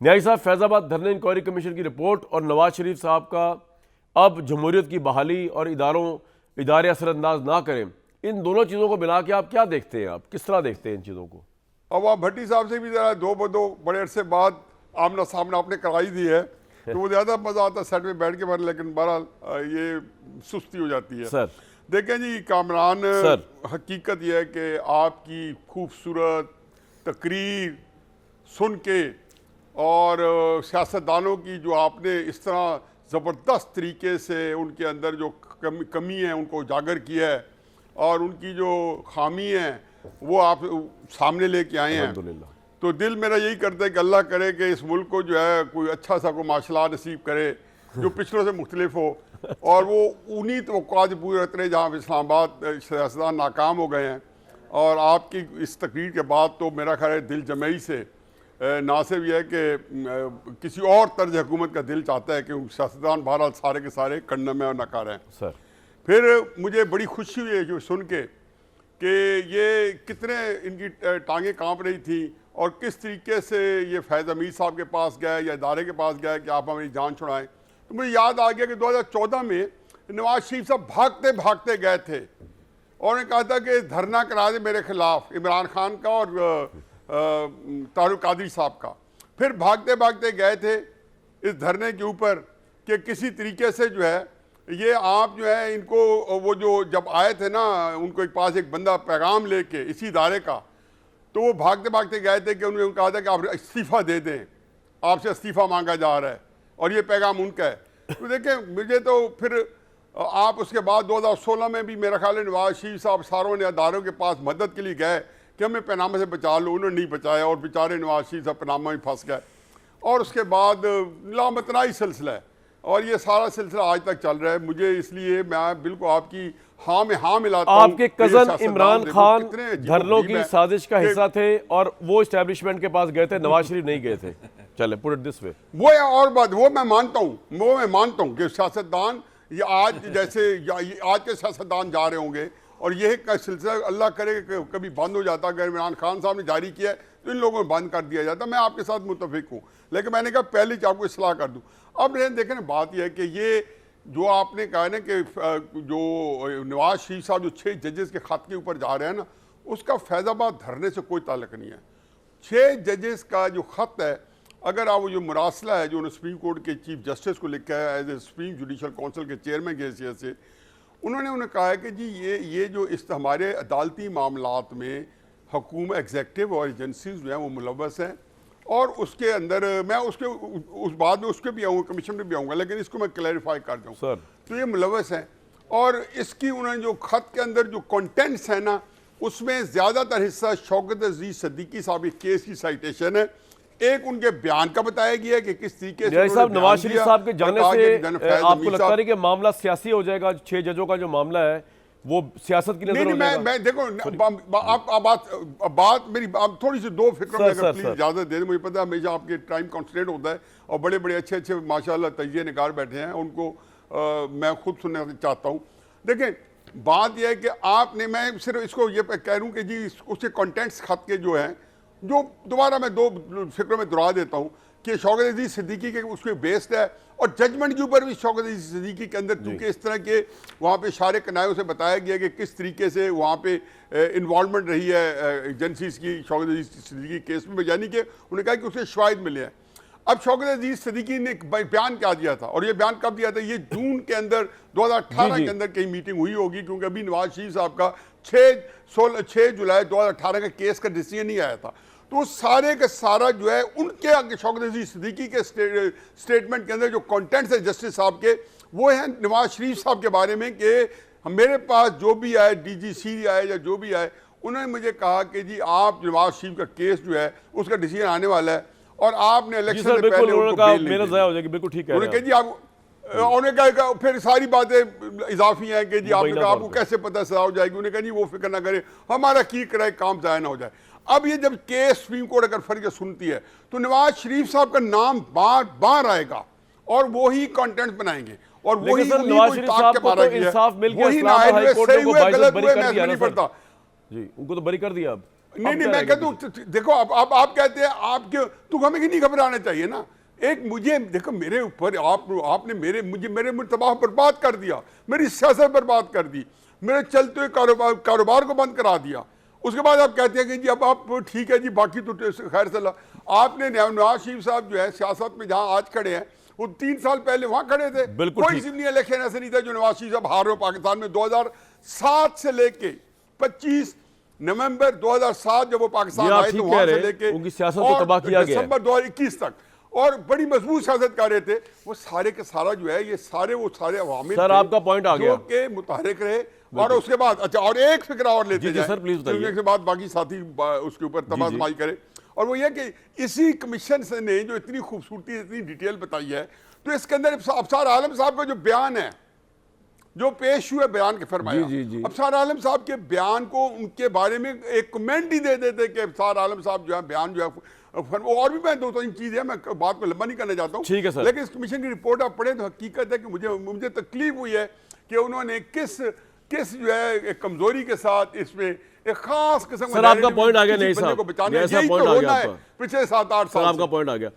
न्यायी साहब, फैजाबाद धरने इंक्वायरी कमीशन की रिपोर्ट और नवाज शरीफ साहब का अब जमहूरियत की बहाली और इदारे असरअंदाज ना करें, इन दोनों चीज़ों को मिला के आप क्या देखते हैं, आप किस तरह देखते हैं इन चीज़ों को? अब आप भट्टी साहब से भी जरा दो बड़े अरसे बाद आमना सामना आपने कराई दी है तो वो ज़्यादा मज़ा आता है सेट में बैठ के पर, लेकिन बहरहाल ये सुस्ती हो जाती है। सर देखें जी कामरान, सर, हकीकत यह है कि आपकी खूबसूरत तकरीर सुन के और सियासतदानों की जो आपने इस तरह ज़बरदस्त तरीके से उनके अंदर जो कमी है उनको उजागर किया है और उनकी जो खामी है वो आप सामने लेके आए हैं, अल्हम्दुलिल्लाह। तो दिल मेरा यही करता है कि अल्लाह करे कि इस मुल्क को जो है कोई अच्छा सा कोई माशला नसीब करे जो पिछलों से मुख्तलिफ हो और वो उन्हीं तवक्कुआत पूरे रहते रहे जहाँ इस्लामाबाद सियासतदान नाकाम हो गए हैं। और आपकी इस तकरीर के बाद तो मेरा ख्याल है दिल जमई से ना सिर्फ यह है कि किसी और तर्ज हुकूमत का दिल चाहता है कि सियासतदान बहरहाल सारे के सारे कंडम में और नकार हैं। सर फिर मुझे बड़ी खुशी हुई है जो सुन के कि ये कितने इनकी टांगें कांप रही थी और किस तरीके से ये फैज़ अमीर साहब के पास गए या इदारे के पास गए कि आप हमारी जान छुड़ाएं। तो मुझे याद आ गया कि 2014 में नवाज शरीफ साहब भागते भागते गए थे और उन्होंने कहा था कि धरना करा दे मेरे खिलाफ, इमरान खान का और तारुक कादरी साहब का। फिर भागते भागते गए थे इस धरने के ऊपर कि किसी तरीके से जो है ये आप जो है इनको, वो जो जब आए थे ना उनको एक पास एक बंदा पैगाम लेके इसी इदारे का, तो वो भागते भागते गए थे कि उन्होंने कहा था कि आप इस्तीफ़ा दे दें, आपसे इस्तीफ़ा मांगा जा रहा है और ये पैगाम उनका है। तो देखें मुझे तो फिर आप उसके बाद 2016 में भी मेरा ख्याल है नवाज शरीफ साहब सारों ने अदारों के पास मदद के लिए गए कि हमें पनामा से बचा लो, उन्होंने नहीं बचाया और बेचारे नवाज शरीफ साहब पनामा में फंस गए और उसके बाद लामतनाई सिलसिला है और ये सारा सिलसिला आज तक चल रहा है। मुझे इसलिए मैं बिल्कुल आपकी हाँ में हाँ मिलाता हूं। आपके कजन इमरान खान धरनों की साजिश का हिस्सा थे और वो एस्टेब्लिशमेंट के पास गए थे, नवाज शरीफ नहीं गए थे। चले पुट इट दिस वे, वो है और बात, वो मैं मानता हूँ कि सियासतदान ये आज जैसे आज के सियासतदान जा रहे होंगे और यह का सिलसिला अल्लाह करे कि कभी बंद हो जाता। अगर इमरान खान साहब ने जारी किया है तो इन लोगों में बंद कर दिया जाता। मैं आपके साथ मुतफिक हूँ, लेकिन मैंने कहा पहले ही आपको इस्लाह कर दूँ। अब देखें ना, बात यह है कि ये जो आपने कहा ना कि जो नवाज शरीफ साहब जो 6 जजेस के ख़त के ऊपर जा रहे हैं ना, उसका फैज़ाबाद धरने से कोई ताल्लुक नहीं है। 6 जजेस का जो ख़त है, अगर आप वो जो मुरासला है जो उन्होंने सुप्रीम कोर्ट के चीफ जस्टिस को लिखा है as a supreme judicial council के चेयरमैन के हैसियत से, उन्होंने कहा है कि जी ये जो इस हमारे अदालती मामलात में हुकूमत एग्जेक्टिव और एजेंसीज जो हैं वो मुलव्वस हैं और उसके अंदर मैं उसके उस बाद में उसके भी आऊँगा, कमीशन में भी आऊँगा, लेकिन इसको मैं क्लैरिफाई कर दूँ सर। तो ये मुलव्वस हैं और इसकी उन्होंने जो ख़त के अंदर जो कंटेंट्स है ना, उसमें ज़्यादातर हिस्सा शौकत अजीज सिद्दीकी साहब के केस की साइटेशन है। एक उनके बयान का बताया गया है कि किस तरीके से साहब नवाज शरीफ साहब के जाने से आपको लगता है कि मामला सियासी हो जाएगा? 6 जजों का जो मामला है वो सियासत की नजर हो जाएगा? मैं देखो आप बात मेरी आप थोड़ी सी दो फिक्र में अगर प्लीज इजाजत दे दें। मुझे पता है हमेशा आपके टाइम कॉन्स्टेंट होता है और बड़े बड़े अच्छे माशाल्लाह तजिए निगार बैठे हैं, उनको मैं खुद सुनना चाहता हूँ। देखें बात यह है कि आपने, मैं सिर्फ इसको ये कह रहा हूँ कि जी उसके कंटेंट्स खत के जो हैं, जो दोबारा मैं 2 फिक्रों में दोहरा देता हूँ कि शौकत अजीज सिद्दीकी के उसके बेस्ड है और जजमेंट के ऊपर भी शौकत अजीज सिद्दीकी के अंदर क्योंकि इस तरह के वहाँ पे इशारे कनायों से बताया गया कि किस तरीके से वहाँ पे इन्वॉल्वमेंट रही है एजेंसीज की शौकत अजीज सिद्दीकी केस में, यानी कि उन्होंने कहा कि उसे शवाहिद मिले हैं। अब शौकत अजीज सिद्दीकी ने बयान क्या दिया था और ये बयान कब दिया था? ये जून के अंदर 2018 के अंदर कहीं मीटिंग हुई होगी, क्योंकि अभी नवाज शरीफ साहब का 6 जुलाई 2018 का केस का डिसीजन नहीं आया था। तो सारे का सारा जो है उनके आगे शौकत अजीज सिद्दीकी के स्टेटमेंट के अंदर जो कंटेंट्स है जस्टिस साहब के, वो है नवाज शरीफ साहब के बारे में कि मेरे पास जो भी आए, DGC आए या जो भी आए, उन्होंने मुझे कहा कि जी आप नवाज शरीफ का केस जो है उसका डिसीजन आने वाला है और आपने इलेक्शन से पहले उनको बेल हो जाएगी। बिल्कुल ठीक है। उन्होंने कहा जी आप, उन्होंने कहा फिर सारी बातें इजाफी हैं कि जी आपने कहा आपको कैसे पता सजा हो जाएगी। उन्होंने कहा जी वो फिक्र ना करें, हमारा की कराए काम ज़ाया ना हो जाए। अब ये जब केस सुप्रीम कोर्ट अगर फर्ज सुनती है तो नवाज शरीफ साहब का नाम बार बार आएगा और वो ही कंटेंट बनाएंगे और वही नवाज शरीफ साहब को तो इंसाफ मिल गया, वही ना हाई कोर्ट ने उनको बरी कर दिया जी, उनको तो बरी कर दिया। अब नहीं नहीं, मैं कहता हूँ देखो, अब आप कहते हैं आप क्यों, तो हमें नहीं घबराना चाहिए ना। एक मुझे देखो, मेरे ऊपर आपने मेरे तबाह बर्बाद कर दिया, मेरी सियासत बर्बाद कर दी, मेरे चलते हुए कारोबार को बंद करा दिया। उसके बाद आप कहते हैं कि जी अब आप ठीक है जी, बाकी तो खैर सला। आपने नवाज शरीफ साहब जो है सियासत में जहां आज खड़े हैं, वो 3 साल पहले वहां खड़े थे। कोई जिमनी इलेक्शन ऐसे नहीं था जो नवाज शरीफ साहब हार रहे हो पाकिस्तान में। 2007 से लेके 25 नवंबर 2007 जब वो पाकिस्तान आए तो वहां से लेके उनकी सियासत को तबाह किया गया, दिसंबर 2021 तक, और बड़ी मजबूत सियासत कर रहे थे। वो सारे के सारा जो है, ये सारे अवामिल सर आपका पॉइंट आ गया, जो के मुताहरिक रहे। और उसके बाद अच्छा, और एक फिक्र और लेते जाए सर प्लीज बताइए, उसके बाद बाकी साथी उसके ऊपर तमाशमाई करे। और वो ये कि इसी कमीशन से ने जो इतनी खूबसूरती, इतनी डिटेल बताई है, तो इसके अंदर अफसार आलम साहब का जो बयान है, जो पेश हुए बयान के फरमाया, अफसार आलम साहब के बयान को उनके बारे में एक कमेंट ही दे देते कि अफसार आलम साहब जो है बयान जो है, और भी मैं 2-3 चीजें हैं, मैं बात को लंबा नहीं करना चाहता हूँ, लेकिन इस कमीशन की रिपोर्ट आप पढ़ें तो हकीकत है कि मुझे तकलीफ हुई है कि उन्होंने किस जो है एक कमजोरी के साथ इसमें एक खास किस्म का आपका पॉइंट आ गया। नहीं साहब, को बचाने, यही तो होना है पिछले 7-8 साल। आपका पॉइंट आ गया।